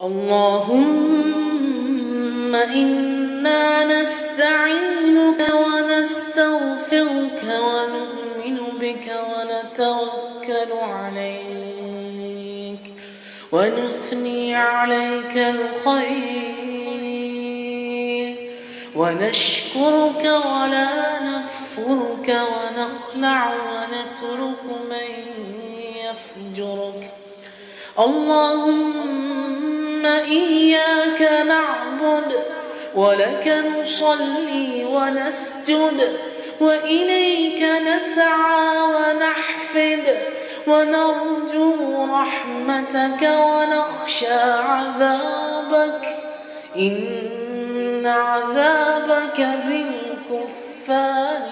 اللهم إنا نستعينك ونستغفرك ونؤمن بك ونتوكل عليك ونثني عليك الخير ونشكرك ولا نكفرك ونخلع ونترك من يفجرك. اللهم إياك نعبد ولك نصلي ونسجد وإليك نسعى ونحفد ونرجو رحمتك ونخشى عذابك إن عذابك بالكفار